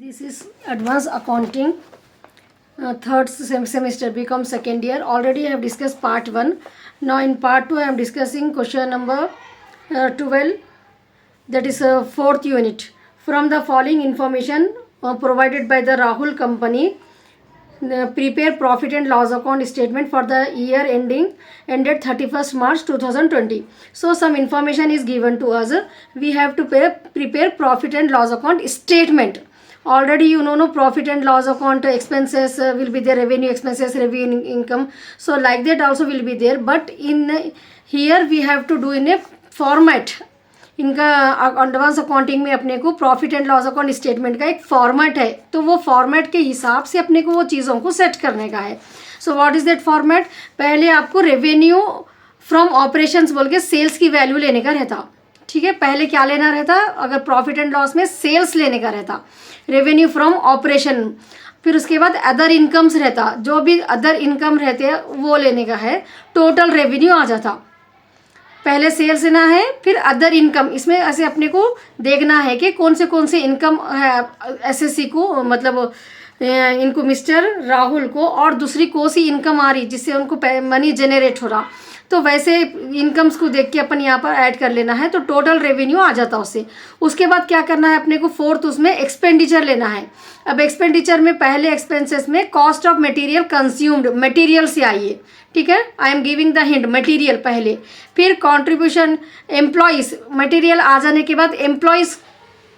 This is advanced accounting, third semester, BCom second year. Already I have discussed part 1. Now in part 2 I am discussing question number 12, that is fourth unit. From the following information provided by the Rahul company, prepare profit and loss account statement for the year ended 31st March 2020. So some information is given to us. We have to prepare profit and loss account statement. Already you know profit and loss account expenses will be there, revenue expenses, revenue income. So like that also will be there, but in here we have to do in a format. इनका advance accounting में अपने को profit and loss account statement का एक format है, तो वो format के हिसाब से अपने को वो चीज़ों को सेट करने का है. So what is that format? पहले आपको रेवेन्यू फ्रॉम ऑपरेशंस बोल के सेल्स की वैल्यू लेने का रहता. ठीक है, पहले क्या लेना रहता? अगर प्रॉफिट एंड लॉस में सेल्स लेने का रहता, रेवेन्यू फ्रॉम ऑपरेशन. फिर उसके बाद अदर इनकम्स रहता, जो भी अदर इनकम रहते हैं वो लेने का है. टोटल रेवेन्यू आ जाता. पहले सेल्स लेना है, फिर अदर इनकम. इसमें ऐसे अपने को देखना है कि कौन से इनकम है एसएससी को, मतलब इनको मिस्टर राहुल को, और दूसरी कौन सी इनकम आ रही जिससे उनको मनी जनरेट हो रहा. तो वैसे इनकम्स को देख के अपन यहाँ पर ऐड कर लेना है, तो टोटल रेवेन्यू आ जाता उससे. उसके बाद क्या करना है अपने को? फोर्थ उसमें एक्सपेंडिचर लेना है. अब एक्सपेंडिचर में पहले एक्सपेंसेस में cost of material consumed, material से आइए. ठीक है, I am giving the hint, material पहले. फिर कंट्रीब्यूशन एम्प्लॉयज़, मटेरियल आ जाने के बाद एम्प्लॉयज़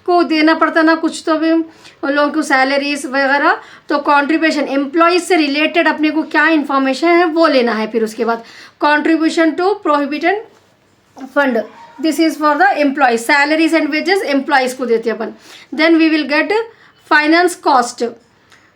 को देना पड़ता ना कुछ, तो भी उन लोगों को सैलरीज वगैरह. तो कंट्रीब्यूशन एम्प्लॉयज़ से रिलेटेड अपने को क्या इन्फॉर्मेशन है वो लेना है. फिर उसके बाद contribution to provident fund, this is for the employees, salaries and wages employees को देते अपन. Then we will get finance cost,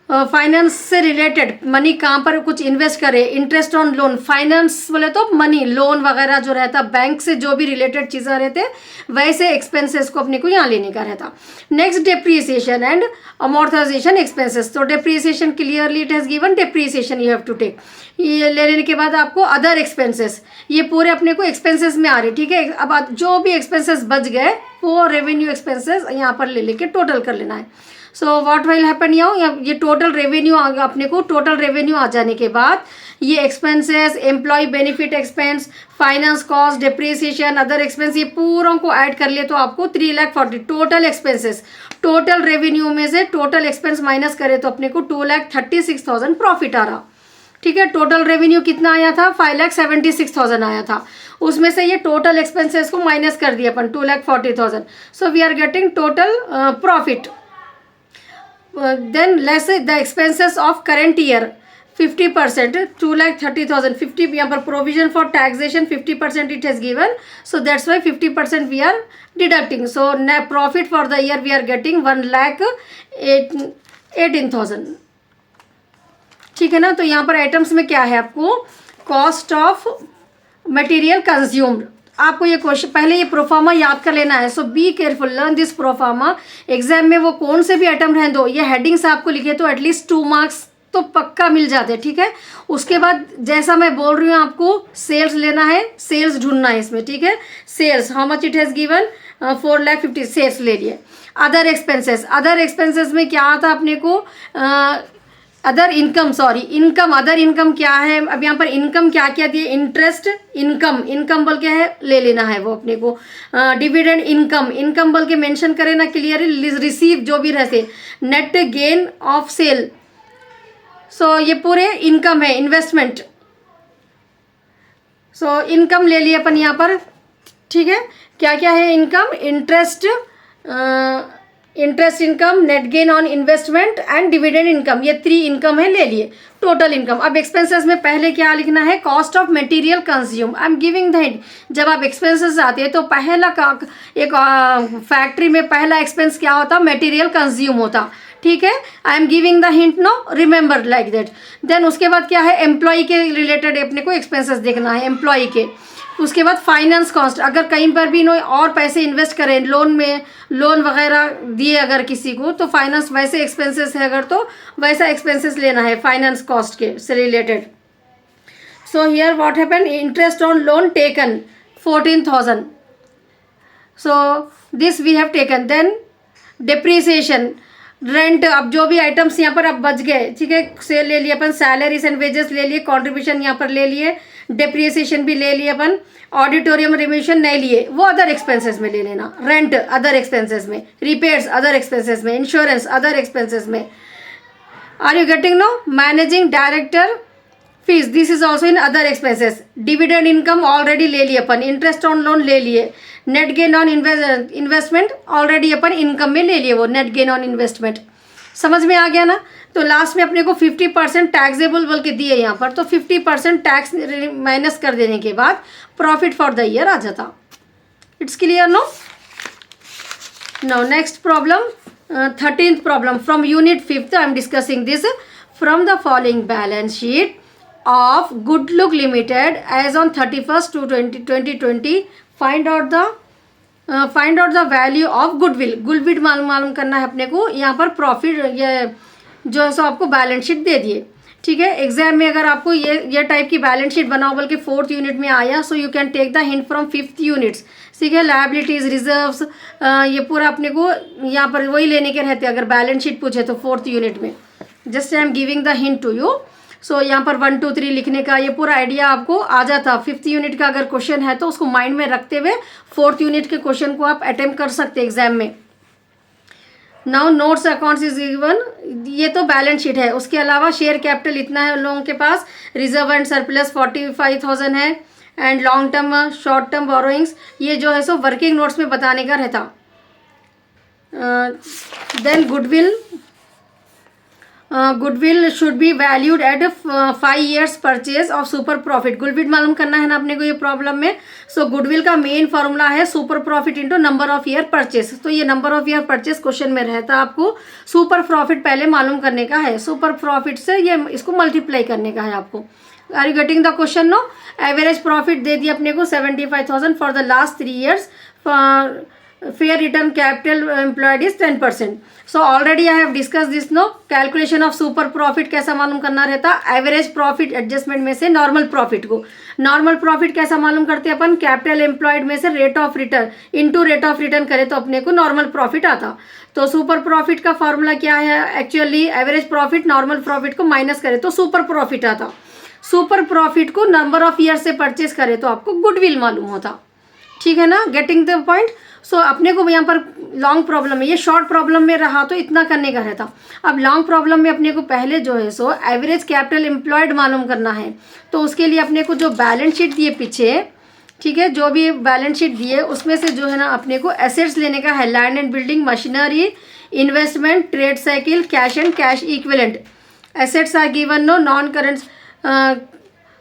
finance से रिलेटेड मनी कहाँ पर कुछ इन्वेस्ट करे. इंटरेस्ट ऑन लोन, फाइनेंस बोले तो मनी, लोन वगैरह जो रहता, बैंक से जो भी रिलेटेड चीज़ें रहते वैसे एक्सपेंसेस को अपने को यहाँ लेने का रहता. Next depreciation and amortisation expenses. तो depreciation clearly it has given, depreciation you have to take. ये लेने के बाद आपको अदर एक्सपेंसेस, ये पूरे अपने को एक्सपेंसेस में आ रहे. ठीक है, अब जो भी एक्सपेंसेस बच गए वो रेवेन्यू एक्सपेंसेस यहाँ पर ले लेके टोटल कर लेना है. सो व्हाट विल हैपन, ये टोटल रेवेन्यू आ गया अपने को. टोटल रेवेन्यू आ जाने के बाद ये expenses, employ benefit expense, finance cost, depreciation, other expense, ये पूरों को ऐड कर लिए तो आपको 3,40,000 टोटल एक्सपेंसेस. टोटल रेवेन्यू में से टोटल एक्सपेंस माइनस करें तो अपने को 2,36,000 प्रॉफिट आ रहा. ठीक है, टोटल रेवेन्यू कितना आया था? 5,76,000 आया था. उसमें से ये टोटल एक्सपेंसेस को माइनस कर दिया अपन, 2,40,000. So we are getting total profit. Then less the expenses of current year 50%, 2,30,000. 50 यहाँ पर provision for taxation 50% it has given, so that's why 50% we are deducting. So net profit for the year we are getting 1,18,000. ठीक है ना. तो यहाँ पर items में क्या है आपको? Cost of material consumed. आपको ये क्वेश्चन पहले ये प्रोफार्मा याद कर लेना है. So be careful, learn this proforma. Exam में वो कौन से भी आइटम रहने दो, ये हेडिंग्स आपको लिखे तो एटलीस्ट 2 मार्क्स तो पक्का मिल जाते. ठीक है, उसके बाद जैसा मैं बोल रही हूँ आपको सेल्स लेना है, सेल्स ढूंढना है इसमें. ठीक है, sales how much it has given, 4,50,000 sales ले लिए. अदर एक्सपेंसेस, अदर एक्सपेंसेस में क्या आता अपने को? Other income, sorry income, other income क्या है? अब यहाँ पर इनकम क्या क्या दिए? इंटरेस्ट इनकम, इनकम बोल के है ले लेना है वो अपने को. डिविडेंड इनकम, इनकम बोल के मेंशन करें ना क्लियरली. रिसीव जो भी रहते, नेट गेन ऑफ सेल. सो ये पूरे इनकम है. इन्वेस्टमेंट, सो इनकम ले लिए अपन यहाँ पर. ठीक है, क्या क्या है income? Interest, interest income, net gain on investment and dividend income, ये 3 इनकम है ले लिए. Total income. अब एक्सपेंसेस में पहले क्या लिखना है? Cost of material consume. I am giving the hint. जब आप एक्सपेंसेस आते हैं तो पहला एक फैक्ट्री में पहला एक्सपेंस क्या होता? मटेरियल कंज्यूम होता. ठीक है, I am giving the hint no, remember like that. Then उसके बाद क्या है? एम्प्लॉय के रिलेटेड अपने को एक्सपेंसेस देखना है, एम्प्लॉय के. उसके बाद फाइनेंस कॉस्ट, अगर कहीं पर भी इन्होंने और पैसे इन्वेस्ट करें, लोन में लोन वगैरह दिए अगर किसी को, तो फाइनेंस वैसे एक्सपेंसेस है अगर तो वैसा एक्सपेंसेस लेना है फाइनेंस कॉस्ट के से related. So here what happen, interest on loan taken 14,000. So this we have taken. Then depreciation, rent, अब जो भी आइटम्स यहाँ पर अब बच गए, ठीक है, सेल ले लिए अपन, सैलरीज एंड वेजेस ले लिए, कॉन्ट्रीब्यूशन यहाँ पर ले लिए, डिप्रिसिएशन भी ले लिए अपन, ऑडिटोरियम रिनोवेशन नहीं लिए, वो अदर एक्सपेंसेस में ले लेना, रेंट अदर एक्सपेंसेस में, रिपेयर्स अदर एक्सपेंसेस में, इंश्योरेंस अदर एक्सपेंसेस में। Are you getting no? Managing director fees, this is also in other expenses. Dividend income already ले लिए अपन, इंटरेस्ट ऑन लोन ले लिए, net gain on investment already अपन income में ले लिए, वो नेट गेन ऑन इन्वेस्टमेंट। समझ में आ गया ना? तो लास्ट में अपने को 50% टैक्सेबल बोल के दिए यहाँ पर, तो 50% टैक्स माइनस कर देने के बाद प्रॉफिट फॉर द ईयर आ जाता। It's clear no? Now next problem, 13th problem from unit 5th। I am discussing this. From the following balance sheet of Goodlook Limited as on 31st to 2020 find out the value of goodwill। Goodwill मालूम करना है अपने को। यहाँ पर profit ये जो है सो आपको बैलेंस शीट दे दिए, ठीक है। एग्जाम में अगर आपको ये टाइप की बैलेंस शीट बनाओ बल्कि 4th यूनिट में आया, so you can take the hint from 5th units, ठीक है। लायबिलिटीज, रिजर्व्स, ये पूरा अपने को यहाँ पर वही लेने के रहते हैं अगर बैलेंस शीट पूछे तो 4th यूनिट में। Just I am giving the hint to you. So यहाँ पर 1 2 3 लिखने का ये पूरा आइडिया आपको आ जाता। 5th यूनिट का अगर क्वेश्चन है तो उसको माइंड में रखते हुए 4th यूनिट के क्वेश्चन को आप अटेम्प्ट कर सकते हैं एग्जाम में। Now notes accounts is given, ये तो बैलेंस शीट है। उसके अलावा शेयर कैपिटल इतना है उन लोगों के पास, रिजर्व एंड सरप्लस 45,000 है, and long term short term borrowings ये जो है सो वर्किंग नोट्स में बताने का रहता। Then goodwill should be valued at 5 years purchase of super profit. Goodwill मालूम करना है ना अपने को ये प्रॉब्लम में। सो गुडविल का मेन फॉर्मूला है super profit into number of year purchase. तो ये number of year purchase question में रहता, आपको सुपर प्रॉफिट पहले मालूम करने का है, सुपर प्रॉफिट से ये इसको मल्टीप्लाई करने का है आपको। Are you getting the question no? Average profit दे दिया अपने को 75,000 for the last 3 years। fair return capital employed is 10%। so already I have discussed this no। calculation of super profit कैसा मालूम करना रहता? एवरेज प्रॉफिट एडजस्टमेंट में से नॉर्मल प्रॉफिट को, नॉर्मल प्रॉफिट कैसा मालूम करते हैं अपन? कैपिटल एम्प्लॉयड में से rate of return into rate of return करे तो अपने को नॉर्मल प्रॉफिट आता। तो सुपर प्रॉफिट का फॉर्मूला क्या है? Actually average profit normal profit को माइनस करे तो सुपर प्रॉफिट आता। सुपर प्रॉफिट को नंबर ऑफ ईयर से परचेज करे तो आपको गुडविल मालूम होता, ठीक है ना? Getting the point? सो अपने को यहाँ पर लॉन्ग प्रॉब्लम में, ये शॉर्ट प्रॉब्लम में रहा तो इतना करने का रहता। अब लॉन्ग प्रॉब्लम में अपने को पहले जो है सो एवरेज कैपिटल एम्प्लॉयड मालूम करना है। तो उसके लिए अपने को जो बैलेंस शीट दिए पीछे, ठीक है, जो भी बैलेंस शीट दिए उसमें से जो है ना अपने को एसेट्स लेने का है। Land and building, machinery, investment, trade cycle, cash and cash equivalent. Assets are given no, non current.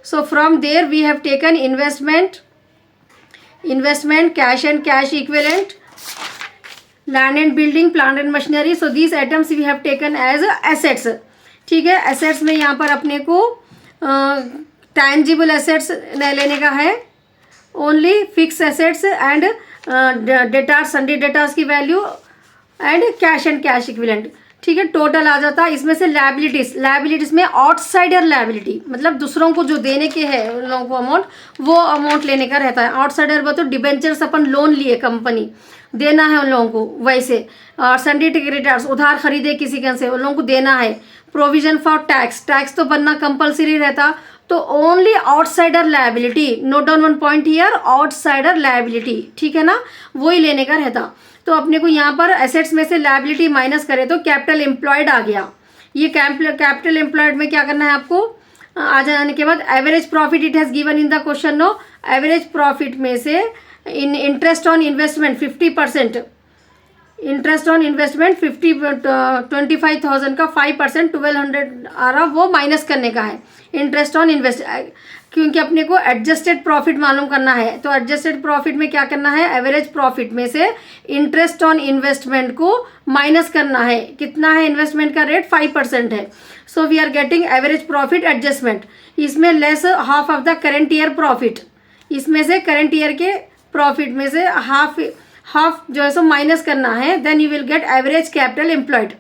So from there we have taken investment, cash and cash equivalent, land and building, plant and machinery। so these items we have taken as assets, ठीक है। assets में यहाँ पर अपने को tangible assets नहीं लेने का है, only fixed assets and debtors, sundry debtors की value and cash equivalent, ठीक है। टोटल आ जाता। इसमें से लायबिलिटीज में आउटसाइडर लायबिलिटी मतलब दूसरों को जो देने के है उन लोगों को अमाउंट, वो अमाउंट लेने का रहता है। आउटसाइडर वो तो डिबेंचर्स अपन लोन लिए, कंपनी देना है उन लोगों को वैसे। और सन्डी क्रेडिटर्स उधार खरीदे किसी के से, उन लोगों को देना है। प्रोविजन फॉर टैक्स तो बनना कंपलसरी रहता। तो only outsider liability, note down 1 point here, outsider liability, ठीक है ना, वही लेने का रहता। तो अपने को यहाँ पर एसेट्स में से लायबिलिटी माइनस करे तो कैपिटल एम्प्लॉयड आ गया। ये कैपिटल एम्प्लॉयड में क्या करना है आपको? आ जाने के बाद average profit it has given in the question no. Average profit में से interest on investment 50%, interest on investment 25,000 का 5% 1200 आ रहा, वो माइनस करने का है इंटरेस्ट ऑन इन्वेस्ट, क्योंकि अपने को एडजस्टेड प्रॉफिट मालूम करना है। तो एडजस्टेड प्रॉफिट में क्या करना है? एवरेज प्रॉफिट में से इंटरेस्ट ऑन इन्वेस्टमेंट को माइनस करना है। कितना है इन्वेस्टमेंट का रेट? 5% है। So we are getting average profit adjustment. इसमें less half of the current year profit, इसमें से करेंट ईयर के प्रॉफिट में से हाफ जो है सो माइनस करना है। Then you will get average capital employed.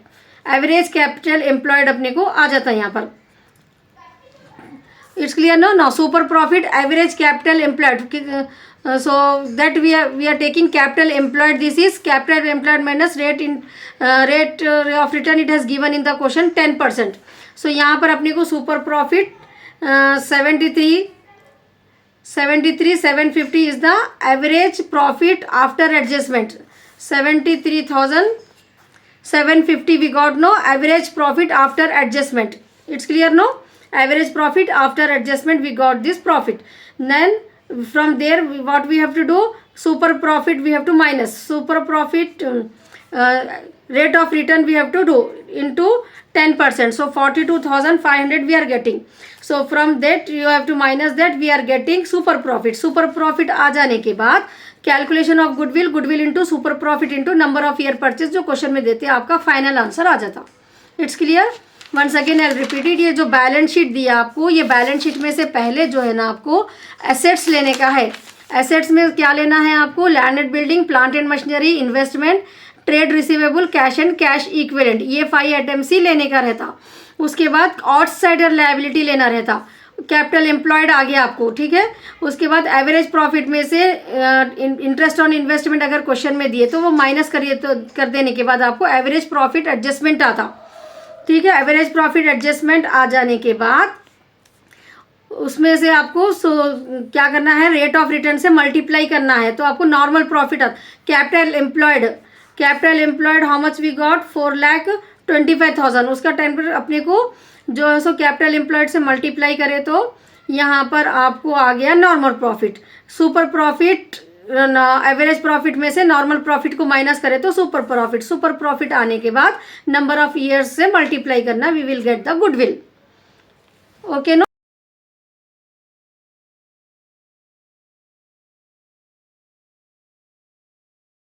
Average capital employed अपने को आ जाता है यहाँ पर। It's clear no? Super profit average capital employed so that we are taking capital employed. This is capital employed minus rate of return. It has given in the question 10%. so यहाँ पर अपने को super profit 73,750 is the average profit after adjustment. 73,750 we got, no, average profit after adjustment. It's clear, no? Average profit after adjustment we got this profit. Then from there what we have to do, super profit we have to minus, super profit rate of return we have to do into 10%. so 42,500 we are getting. so from that you have to minus that, we are getting super profit. super profit आ जाने के बाद calculation of goodwill, goodwill into super profit into number of year purchase, जो question में देते हैं आपका final answer आ जाता. It's clear. Once again I repeated. ये जो बैलेंस शीट दिया आपको, ये बैलेंस शीट में से पहले जो है ना आपको एसेट्स लेने का है. एसेट्स में क्या लेना है आपको? Land and building, plant and machinery, investment, trade receivable, cash and cash equivalent, ये 5 आइटम्स ही लेने का रहता. उसके बाद आउटसाइडर लायबिलिटी लेना रहता. कैपिटल एम्प्लॉयड आ गया आपको, ठीक है. उसके बाद एवरेज प्रॉफिट में से इंटरेस्ट ऑन इन्वेस्टमेंट अगर क्वेश्चन में दिए तो वो माइनस करिए, तो कर देने के बाद आपको एवरेज प्रॉफिट एडजस्टमेंट आता, ठीक है. एवरेज प्रॉफिट एडजस्टमेंट आ जाने के बाद उसमें से आपको क्या करना है, रेट ऑफ रिटर्न से मल्टीप्लाई करना है, तो आपको नॉर्मल प्रॉफिट आता. Capital employed how much we got, 4,25,000. उसका 10% अपने को जो है सो कैपिटल एम्प्लॉयड से मल्टीप्लाई करें तो यहाँ पर आपको आ गया normal profit. Super profit average profit में से नॉर्मल प्रॉफिट को माइनस करें तो सुपर प्रॉफिट आने के बाद नंबर ऑफ ईयर्स से मल्टीप्लाई करना, we will get the goodwill. Okay no.